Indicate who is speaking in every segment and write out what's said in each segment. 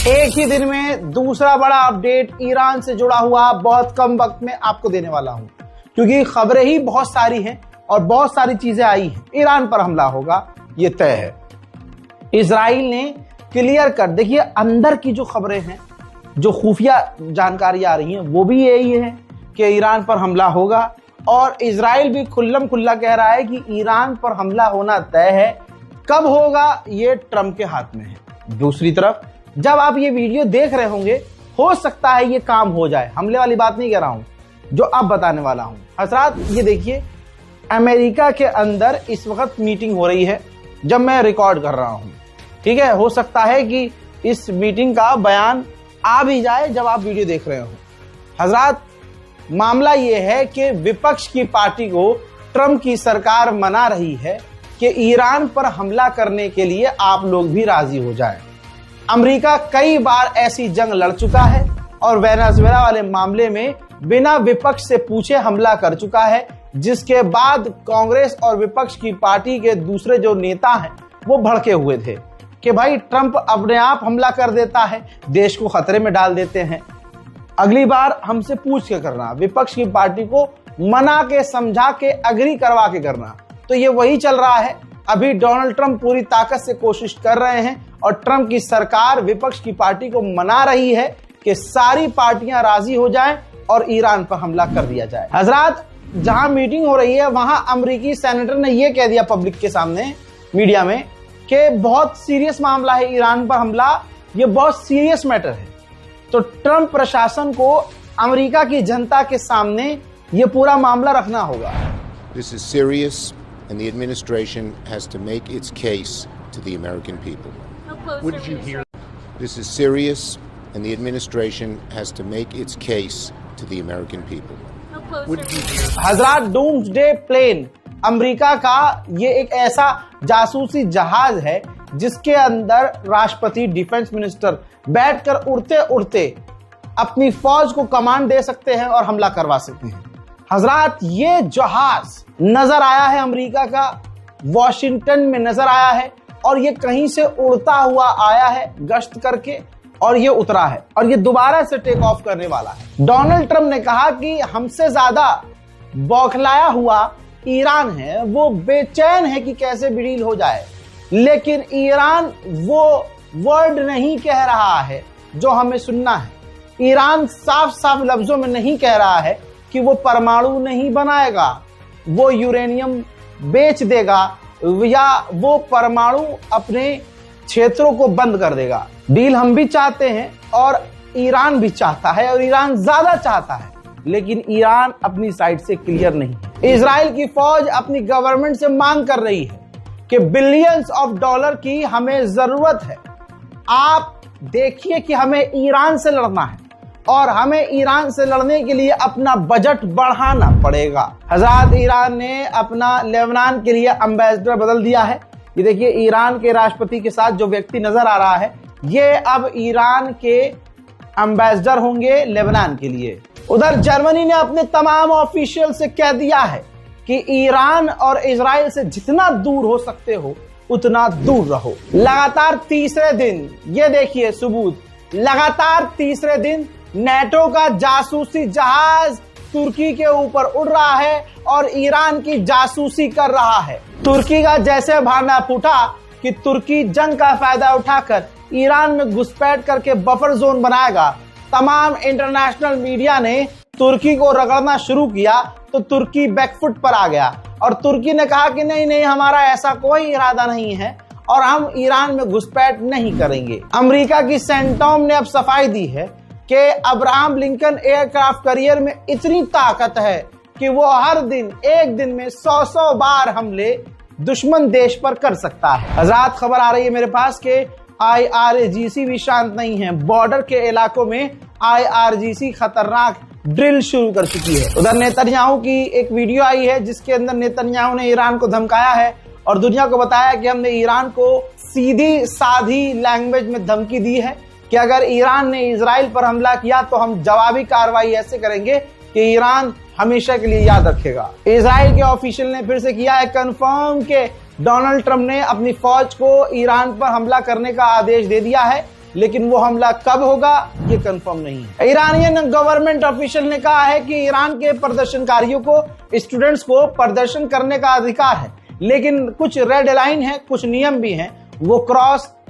Speaker 1: एक ही दिन में दूसरा बड़ा अपडेट ईरान से जुड़ा हुआ बहुत कम वक्त में आपको देने वाला हूं, क्योंकि खबरें ही बहुत सारी हैं और बहुत सारी चीजें आई हैं। ईरान पर हमला होगा ये तय है। इजराइल ने क्लियर कर, देखिए अंदर की जो खबरें हैं, जो खुफिया जानकारी आ रही हैं, वो भी यही है कि ईरान पर हमला होगा और इजराइल भी खुल्लम खुल्ला कह रहा है कि ईरान पर हमला होना तय है। कब होगा ये ट्रंप के हाथ में है। दूसरी तरफ जब आप ये वीडियो देख रहे होंगे, हो सकता है ये काम हो जाए। हमले वाली बात नहीं कह रहा हूं, जो अब बताने वाला हूं। हजरात ये देखिए, अमेरिका के अंदर इस वक्त मीटिंग हो रही है जब मैं रिकॉर्ड कर रहा हूं, ठीक है। हो सकता है कि इस मीटिंग का बयान आ भी जाए जब आप वीडियो देख रहे हो। हजरात मामला ये है कि विपक्ष की पार्टी को ट्रंप की सरकार मना रही है कि ईरान पर हमला करने के लिए आप लोग भी राजी हो जाएं। अमेरिका कई बार ऐसी जंग लड़ चुका है और वेनेजुएला वाले मामले में बिना विपक्ष से पूछे हमला कर चुका है, जिसके बाद कांग्रेस और विपक्ष की पार्टी के दूसरे जो नेता हैं वो भड़के हुए थे कि भाई ट्रंप अपने आप हमला कर देता है, देश को खतरे में डाल देते हैं, अगली बार हमसे पूछ के करना, विपक्ष की पार्टी को मना के समझा के अग्री करवा के करना। तो ये वही चल रहा है। अभी डोनाल्ड ट्रंप पूरी ताकत से कोशिश कर रहे हैं और ट्रंप की सरकार विपक्ष की पार्टी को मना रही है कि सारी पार्टियां राजी हो जाएं और ईरान पर हमला कर दिया जाए। हजरात जहां मीटिंग हो रही है वहां अमेरिकी सेनेटर ने यह कह दिया पब्लिक के सामने, मीडिया में, कि बहुत सीरियस मामला है ईरान पर हमला, यह बहुत सीरियस मैटर है। तो ट्रंप प्रशासन को अमेरिका की जनता के सामने यह पूरा मामला रखना होगा।
Speaker 2: This is serious and the administration has to make its case to the American people.
Speaker 3: What did you hear?
Speaker 2: This is serious and the administration has to make its case to the American people.
Speaker 3: What did you hear?
Speaker 1: हजरात doomsday plane, America का ये एक ऐसा जासूसी जहाज है जिसके अंदर राष्ट्रपति, डिफेंस मिनिस्टर बैठकर उड़ते उड़ते अपनी फौज को कमांड दे सकते हैं और हमला करवा सकते हैं। हजरात ये जहाज नजर आया है अमेरिका का, वॉशिंगटन में नजर आया है और ये कहीं से उड़ता हुआ आया है गश्त करके और ये उतरा है और ये दोबारा से टेक ऑफ करने वाला है। डोनाल्ड ट्रंप ने कहा कि हमसे ज्यादा बौखलाया हुआ ईरान है, वो बेचैन है कि कैसे डील हो जाए, लेकिन ईरान वो वर्ड नहीं कह रहा है जो हमें सुनना है। ईरान साफ साफ लफ्जों में नहीं कह रहा है कि वो परमाणु नहीं बनाएगा, वो यूरेनियम बेच देगा या वो परमाणु अपने क्षेत्रों को बंद कर देगा। डील हम भी चाहते हैं और ईरान भी चाहता है और ईरान ज्यादा चाहता है, लेकिन ईरान अपनी साइड से क्लियर नहीं है। इजराइल की फौज अपनी गवर्नमेंट से मांग कर रही है कि बिलियंस ऑफ डॉलर की हमें जरूरत है। आप देखिए कि हमें ईरान से लड़ना है और हमें ईरान से लड़ने के लिए अपना बजट बढ़ाना पड़ेगा। हजरात ईरान ने अपना लेबनान के लिए एम्बेसडर बदल दिया है। ये देखिए ईरान के राष्ट्रपति के साथ जो व्यक्ति नजर आ रहा है, ये अब ईरान के एम्बेसडर होंगे लेबनान के लिए। उधर जर्मनी ने अपने तमाम ऑफिशियल से कह दिया है कि ईरान और इजराइल से जितना दूर हो सकते हो उतना दूर रहो। लगातार तीसरे दिन, ये देखिए सबूत, लगातार तीसरे दिन नेटो का जासूसी जहाज तुर्की के ऊपर उड़ रहा है और ईरान की जासूसी कर रहा है। तुर्की का जैसे भाना फूटा कि तुर्की जंग का फायदा उठाकर ईरान में घुसपैठ करके बफर जोन बनाएगा, तमाम इंटरनेशनल मीडिया ने तुर्की को रगड़ना शुरू किया तो तुर्की बैकफुट पर आ गया और तुर्की ने कहा कि नहीं नहीं, हमारा ऐसा कोई इरादा नहीं है और हम ईरान में घुसपैठ नहीं करेंगे। अमेरिका की सेंटॉम ने अब सफाई दी है कि अब्राहम लिंकन एयरक्राफ्ट कैरियर में इतनी ताकत है कि वो हर दिन एक दिन में 100 बार हमले दुश्मन देश पर कर सकता है। हजरात खबर आ रही है मेरे पास कि IRGC भी शांत नहीं है। बॉर्डर के इलाकों में IRGC खतरनाक ड्रिल शुरू कर चुकी है। उधर नेतन्याहू की एक वीडियो आई है जिसके अंदर नेतन्याहू ने ईरान को धमकाया है और दुनिया को बताया कि हमने ईरान को सीधी साधी लैंग्वेज में धमकी दी है कि अगर ईरान ने इजराइल पर हमला किया तो हम जवाबी कार्रवाई ऐसे करेंगे कि ईरान हमेशा के लिए याद रखेगा। इजराइल के ऑफिशियल ने फिर से किया है कंफर्म कि डोनाल्ड ट्रंप ने अपनी फौज को ईरान पर हमला करने का आदेश दे दिया है लेकिन वो हमला कब होगा ये कंफर्म नहीं है। ईरानियन गवर्नमेंट ऑफिशियल ने कहा है कि ईरान के प्रदर्शनकारियों को, स्टूडेंट्स को प्रदर्शन करने का अधिकार है, लेकिन कुछ रेड लाइन है, कुछ नियम भी हैं, वो क्रॉस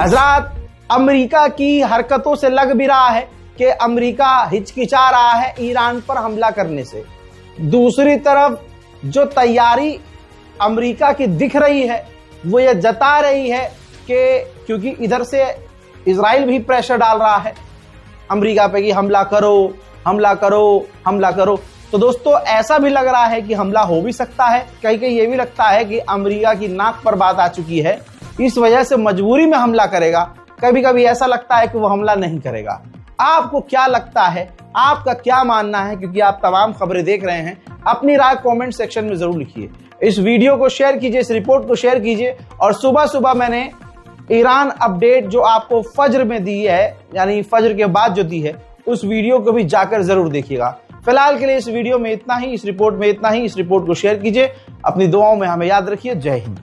Speaker 1: हजरात, अमेरिका की हरकतों से लग भी रहा है कि अमेरिका हिचकिचा रहा है ईरान पर हमला करने से। दूसरी तरफ जो तैयारी अमेरिका की दिख रही है वो ये जता रही है कि क्योंकि इधर से इजराइल भी प्रेशर डाल रहा है अमेरिका पे कि हमला करो, हमला करो, हमला करो। तो दोस्तों, ऐसा भी लग रहा है कि हमला हो भी सकता है। कहीं कहीं ये भी लगता है कि अमेरिका की नाक पर बात आ चुकी है, इस वजह से मजबूरी में हमला करेगा। कभी कभी ऐसा लगता है कि वो हमला नहीं करेगा। आपको क्या लगता है, आपका क्या मानना है? क्योंकि आप तमाम खबरें देख रहे हैं, अपनी राय कमेंट सेक्शन में जरूर लिखिए। इस वीडियो को शेयर कीजिए, इस रिपोर्ट को शेयर कीजिए, और सुबह सुबह मैंने ईरान अपडेट जो आपको फज्र में दी है, यानी फज्र के बाद जो दी है, उस वीडियो को भी जाकर जरूर देखिएगा। फिलहाल के लिए इस वीडियो में इतना ही, इस रिपोर्ट में इतना ही। इस रिपोर्ट को शेयर कीजिए, अपनी दुआओं में हमें याद रखिए। जय हिंद।